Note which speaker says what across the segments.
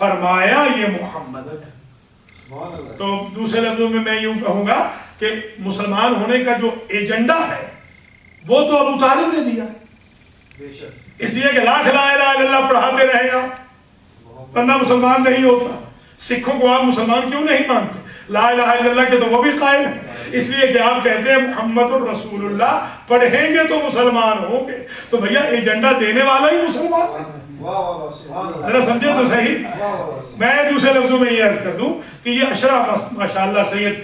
Speaker 1: فرمایا یہ محمد ہے. تو دوسرے لفظوں میں میں یوں کہوں گا کہ مسلمان ہونے کا جو ایجنڈا ہے وہ تو ابو طالب نے دیا، اس لیے کہ لاکھ لا الہ الا اللہ پڑھاتے رہے گا بندہ مسلمان نہیں ہوتا. سکھوں کو آپ مسلمان کیوں نہیں مانتے؟ لا الہ الا اللہ کے تو وہ بھی قائل ہیں، اس لیے کہ آپ کہتے ہیں محمد الرسول اللہ، پڑھیں گے تو مسلمان ہوں گے. تو بھیا ایجنڈا دینے والا ہی مسلمان ہے. ذرا سمجھے تو صحیح. میں دوسرے لفظوں میں یہ عرض کر دوں کہ یہ اشرا ماشاءاللہ سید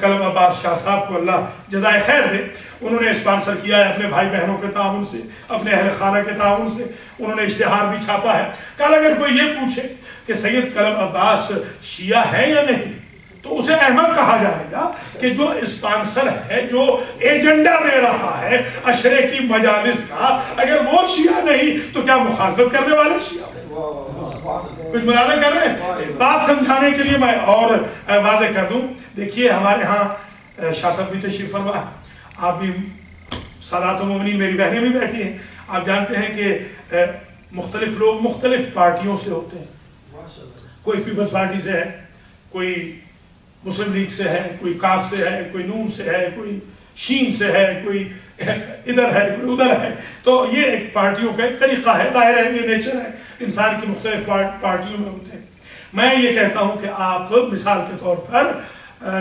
Speaker 1: کلم عباس شاہ صاحب کو اللہ جزائے خیر دے، انہوں نے اسپانسر کیا ہے اپنے بھائی بہنوں کے تعاون سے، اپنے اہل خانہ کے تعاون سے. انہوں نے اشتہار بھی چھاپا ہے. کل اگر کوئی یہ پوچھے کہ سید کلم عباس شیعہ ہے یا نہیں تو اسے احمد کہا جائے گا کہ جو اسپانسر ہے، جو ایجنڈا دے رہا ہے اشرے کی مجالس کا، اگر وہ شیعہ نہیں تو کیا مخالفت کرنے والے شیعہ؟ کچھ ملازم کر رہے ہیں. بات سمجھانے کے لیے میں اور واضح کر دوں. دیکھیے ہمارے ہاں شاہ صاحب بھی تشریف فرما ہے، آپ بھی سادات و مومنین میری بہنیں بھی بیٹھی ہیں. آپ جانتے ہیں کہ مختلف لوگ مختلف پارٹیوں سے ہوتے ہیں. کوئی پیپلز پارٹی سے ہے، کوئی مسلم لیگ سے ہے، کوئی کاف سے ہے، کوئی نون سے ہے، کوئی شین سے ہے، کوئی ادھر ہے، کوئی ادھر ہے. تو یہ ایک پارٹیوں کا ایک طریقہ ہے، ظاہر ہے یہ نیچر ہے انسان کی، مختلف پارٹیوں میں ہوتے ہیں. میں یہ کہتا ہوں کہ آپ مثال کے طور پر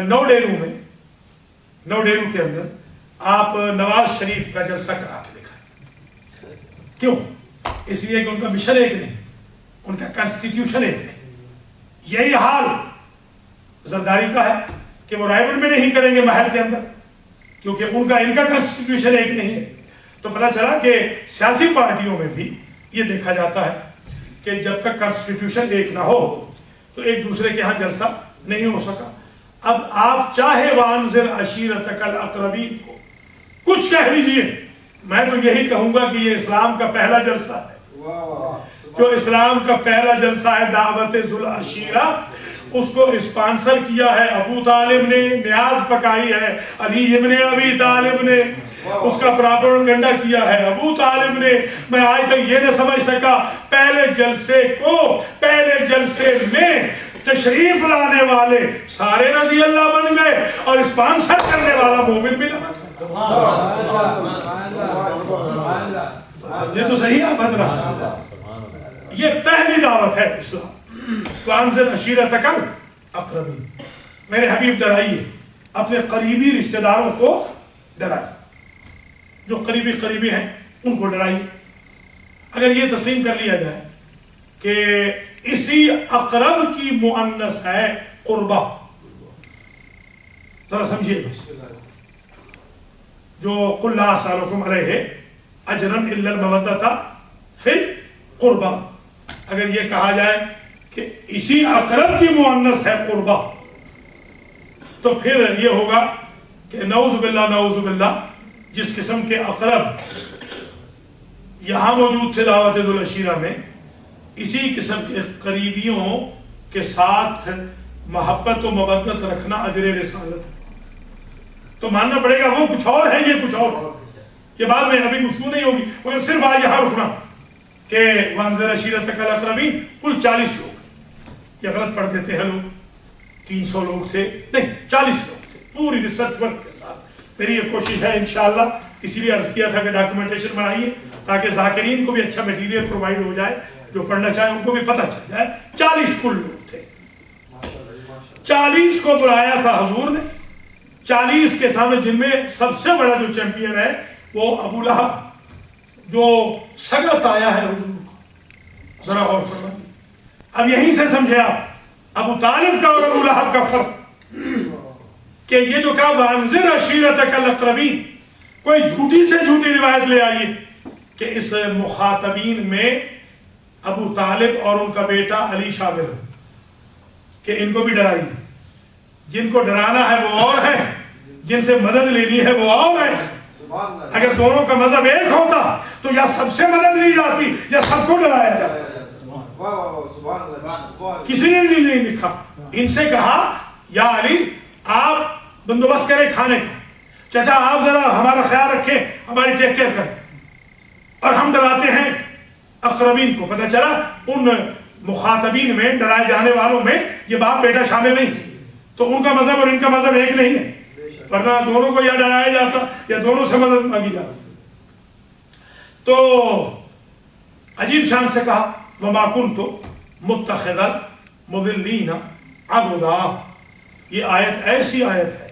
Speaker 1: نو ڈیرو کے اندر آپ نواز شریف کا جلسہ کرا کے دکھائیں. کیوں؟ اس لیے کہ ان کا مشن ایک نہیں، ان کا کانسٹیٹیوشن ایک نہیں. یہی حال زرداری کا ہے کہ وہ رائے بریلی میں نہیں کریں گے محل کے اندر، کیونکہ ان کا کانسٹیٹیوشن ایک نہیں ہے. تو پتہ چلا کہ سیاسی پارٹیوں میں بھی یہ دیکھا جاتا ہے کہ جب تک کانسٹیٹیوشن ایک نہ ہو تو ایک دوسرے کے ہاں جلسہ نہیں ہو سکا. اب آپ چاہے وانذر عشیرتک الاقربین کو کچھ کہہ لیجئے، میں تو یہی کہوں گا کہ یہ اسلام کا پہلا جلسہ ہے. جو اسلام کا پہلا جلسہ ہے دعوت ذو العشیرہ، اس کو اسپانسر کیا ہے ابو طالب نے، نیاز پکائی ہے علی ابن ابی طالب نے، اس کا پراپیگنڈا کیا ہے ابو طالب نے. میں آج تک یہ نہ سمجھ سکا پہلے جلسے میں تشریف لانے والے سارے رضی اللہ بن گئے اور اسپانسر کرنے والا مومن بھی نہ بن سکتا. یہ تو صحیح ہے بدرہ. یہ پہلی دعوت ہے اسلام. وانذر عشیرتک الاقربین. میرے حبیب ڈرائیے، اپنے قریبی رشتہ داروں کو ڈرائیے، جو قریبی ہیں ان کو ڈرائیے. اگر یہ تسلیم کر لیا جائے کہ اسی اقرب کی مؤنث ہے قربہ، ذرا سمجھیے، جو قل لا اسألکم علیہ اجرا الا المودۃ فی القربہ، اگر یہ کہا جائے کہ اسی اقرب کی مؤنث ہے قربہ، تو پھر یہ ہوگا کہ نعوذ باللہ جس قسم کے اقرب یہاں موجود تھے دعوت ذو العشیرہ میں، اسی قسم کے قریبیوں کے ساتھ محبت و مودت رکھنا اجر رسالت ہے. تو ماننا پڑے گا وہ کچھ اور ہے، یہ کچھ اور ہے. یہ بعد میں ابھی گفتگو نہیں ہوگی، مگر صرف آج یہاں رکنا کہ وانذر عشیرتک الاقربین کل 40 لوگ. یہ غلط پڑھ دیتے ہیں لوگ، 300 لوگ تھے، نہیں 40 لوگ تھے پوری ریسرچ ورک کے ساتھ. میری یہ کوشش ہے انشاءاللہ، اسی لیے عرض کیا تھا کہ ڈاکیومنٹیشن بنائیے تاکہ ذاکرین کو بھی اچھا میٹیریل پرووائڈ ہو جائے، جو پڑھنا چاہیں ان کو بھی پتہ چل جائے. 40 کل لوگ تھے. 40 کو بلایا تھا حضور نے، 40 کے سامنے، جن میں سب سے بڑا جو چیمپئن ہے وہ ابو لہب، جو سگت آیا ہے حضور کو. ذرا غور فرمائیے. اب یہیں سے سمجھے آپ ابو طالب کا اور ابو لہب کا فرق، کہ یہ جو کہا وانذر عشیرتک الاقربین، کوئی جھوٹی سے جھوٹی روایت لے آئیے کہ اس مخاطبین میں ابو طالب اور ان کا بیٹا علی شامل ہو، کہ ان کو بھی ڈرائیے. جن کو ڈرانا ہے وہ اور ہے، جن سے مدد لینی ہے وہ اور ہے. اگر دونوں کا مذہب ایک ہوتا تو یا سب سے مدد لی جاتی یا سب کو ڈرایا جاتا. کسی نے نہیں لکھا. ان سے کہا یا علی آپ بندوبست کریں کھانے کا، چچا آپ ذرا ہمارا خیال رکھیں، ہماری ٹیک کیئر کریں. اور ہم ڈراتے ہیں اقربین کو. پتہ چلا ان مخاطبین میں، ڈرائے جانے والوں میں یہ باپ بیٹا شامل نہیں، تو ان کا مذہب اور ان کا مذہب ایک نہیں ہے، ورنہ دونوں کو یا ڈرایا جاتا یا دونوں سے مدد مانگی جاتی۔ تو عجیب شان سے کہا وما کنت متخذ المضلین عضدا، یہ آیت ایسی آیت ہے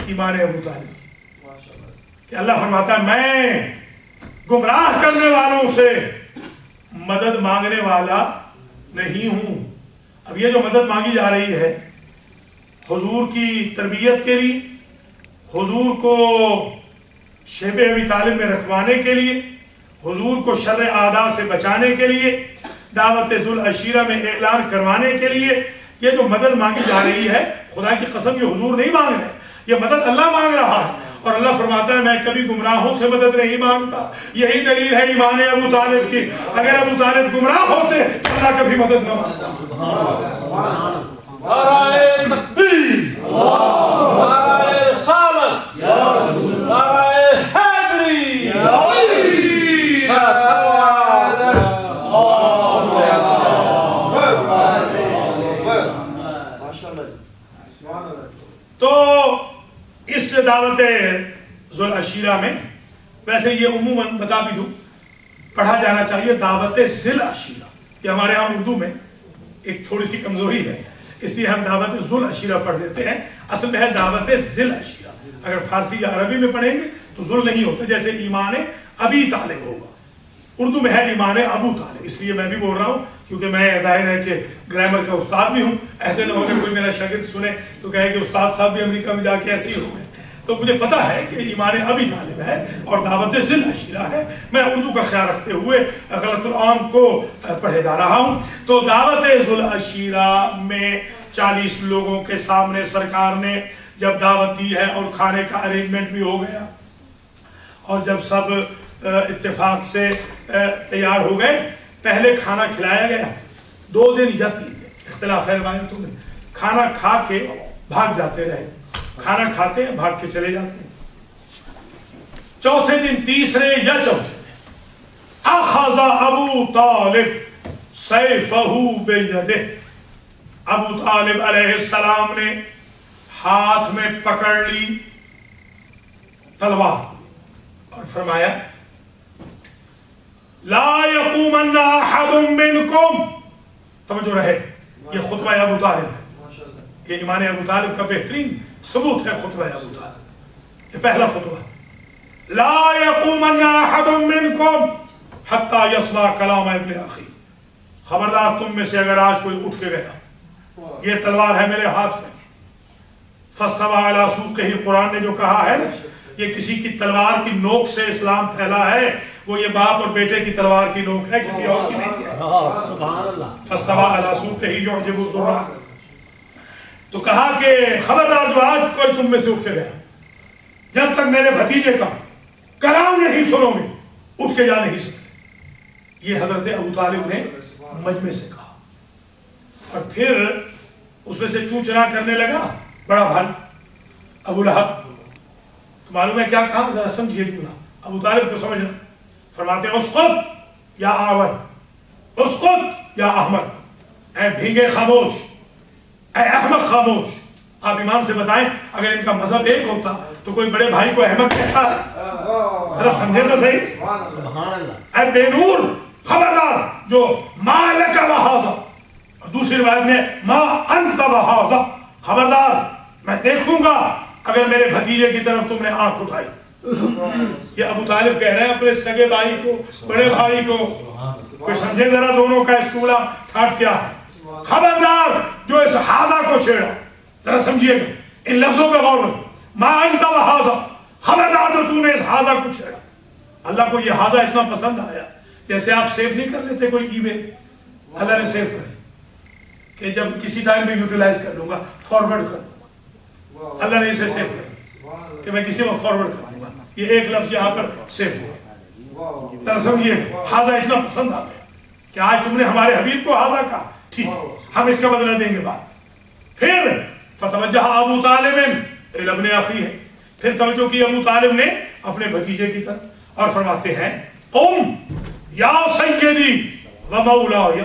Speaker 1: ایمان ابو طالب کہ اللہ فرماتا ہے میں گمراہ کرنے والوں سے مدد مانگنے والا نہیں ہوں۔ اب یہ جو مدد مانگی جا رہی ہے حضور کی تربیت کے لیے، حضور کو شیب ابی طالب میں رکھوانے کے لیے، حضور کو شر اعداء سے بچانے کے لیے، دعوت ذو العشیرہ میں اعلان کروانے کے لیے یہ جو مدد مانگی جا رہی ہے، خدا کی قسم یہ حضور نہیں مانگ رہے، یہ مدد اللہ مانگ رہا ہے۔ اور اللہ فرماتا ہے میں کبھی گمراہوں سے مدد نہیں مانگتا۔ یہی دلیل ہے ایمان ابو طالب کی، اگر ابو طالب گمراہ ہوتے تو اللہ کبھی مدد نہ مانگتا۔
Speaker 2: نعرہ تکبیر، نعرہ رسالت، نعرہ حیدری،
Speaker 1: تو اس دعوت ذو العشیرہ میں، ویسے یہ عموماً بتا بھی دوں پڑھا جانا چاہیے دعوت ذی العشیرہ، یہ ہمارے ہاں اردو میں ایک تھوڑی سی کمزوری ہے، اس لیے ہم دعوت ذو العشیرہ پڑھ دیتے ہیں، اصل میں ہے دعوت ذی العشیرہ۔ اگر فارسی یا عربی میں پڑھیں گے تو ذل نہیں ہوتا، جیسے ایمان ابی طالب ہوگا، اردو میں ہے ایمان ابو طالب، اس لیے میں بھی بول رہا ہوں کیونکہ میں ظاہر ہے کہ گرامر کا استاد بھی ہوں، ایسے نہ ہو کہ کوئی میرا شاگرد سنے تو کہے کہ استاد صاحب بھی امریکہ میں جا کے ایسے ہی ہو گئے، تو مجھے پتا ہے کہ ایمان ابی طالب ہے اور دعوت ذی العشیرہ ہے، میں اردو کا خیال رکھتے ہوئے غلط العام کو پڑھے جا رہا ہوں۔ تو دعوت ذی العشیرہ میں 40 لوگوں کے سامنے سرکار نے جب دعوت دی ہے اور کھانے کا ارینجمنٹ بھی ہو گیا، اور جب سب اتفاق سے تیار ہو گئے، پہلے کھانا کھلایا گیا، 2 دن یا 3 دن اختلاف ہے روایتوں میں، کھانا کھا کے بھاگ جاتے رہے، کھانا کھاتے ہیں بھاگ کے چلے جاتے ہیں۔ چوتھے دن، تیسرے یا چوتھے دن، اخذ ابو طالب سیفہ بیدہ، ابو طالب علیہ السلام نے ہاتھ میں پکڑ لی تلوار اور فرمایا لا یقومن احد منکم، توجہ رہے یہ خطبہ ابو طالب ہے، یہ ایمان ابو طالب کا بہترین ثبوت ہے خطبہ ابو طالب، یہ پہلا خطبہ، لا یقومن احد منکم حتی یسمع کلام ابن اخی، خبردار تم میں سے اگر آج کوئی اٹھ کے گیا، یہ تلوار ہے میرے ہاتھ میں، فاستوى علی سوقہ، قرآن نے جو کہا ہے یہ کسی کی تلوار کی نوک سے اسلام پھیلا ہے، وہ یہ باپ اور بیٹے کی تلوار کی نوک ہے، کسی اور کی نہیں ہے۔ فاستوى علی سوقہ یعجب الزراع، تو کہا کہ خبردار جو آج کوئی تم میں سے اٹھ کے گیا، جب تک میرے بھتیجے کا کلام نہیں سنو گے اٹھ کے جا نہیں سکتے، یہ حضرت ابو طالب نے مجمع سے کہا۔ اور پھر اس میں سے چوں چرا کرنے لگا بڑا بھائی ابو لہب، تو معلوم ہے کیا کہا، ذرا سمجھیے جملہ، ابو طالب کو سمجھنا، فرماتے ہیں اسقط یا آور، اسقط یا احمق، اے بھیگے خاموش، اے احمق خاموش۔ آپ ایمان سے بتائیں اگر ان کا مذہب ایک ہوتا تو کوئی بڑے بھائی کو احمق کہتا ہے؟ ذرا سمجھے تو صحیح، اے بے نور خبردار، جو ما لک وہذا، دوسری روایت میں ما انت وہذا، خبردار میں دیکھوں گا اگر میرے بھتیجے کی طرف تم نے آنکھ اٹھائی۔ یہ ابو طالب کہہ رہے ہیں اپنے سگے بھائی کو، بڑے بھائی کو، کوئی سمجھے ذرا دونوں کا اسکولہ ٹھاٹ کیا ہے، خبردار جو اس حاضہ کو چھیڑا، ذرا سمجھیے گا ان لفظوں پہ غور کرو، ما انت وحاضہ، خبردار جو تم نے اس حاضہ کو چھیڑا۔ اللہ کو یہ حاضہ اتنا پسند آیا، جیسے آپ سیو نہیں کر لیتے کوئی ای میل، اللہ نے سیو کر کہ جب کسی ٹائم میں یوٹیلائز کر لوں گا، فارورڈ کر دوں گا، اللہ نے اسے سیو کر دیا کہ میں کسی کو فارورڈ کر دوں گا، یہ ایک لفظ یہاں پر سیو ہوا۔ ذرا سمجھیے حاضہ اتنا پسند آ گیا کہ آج تم نے ہمارے حبیب کو حاضہ کہا، ٹھیک ہم اس کا بدلہ دیں گے بعد۔ پھر فتوجہ ابو طالب الی ابن اخیہ، پھر توجہ کی ابو طالب نے اپنے بھتیجے کی طرف اور فرماتے ہیں قم یا سیدی و مولایا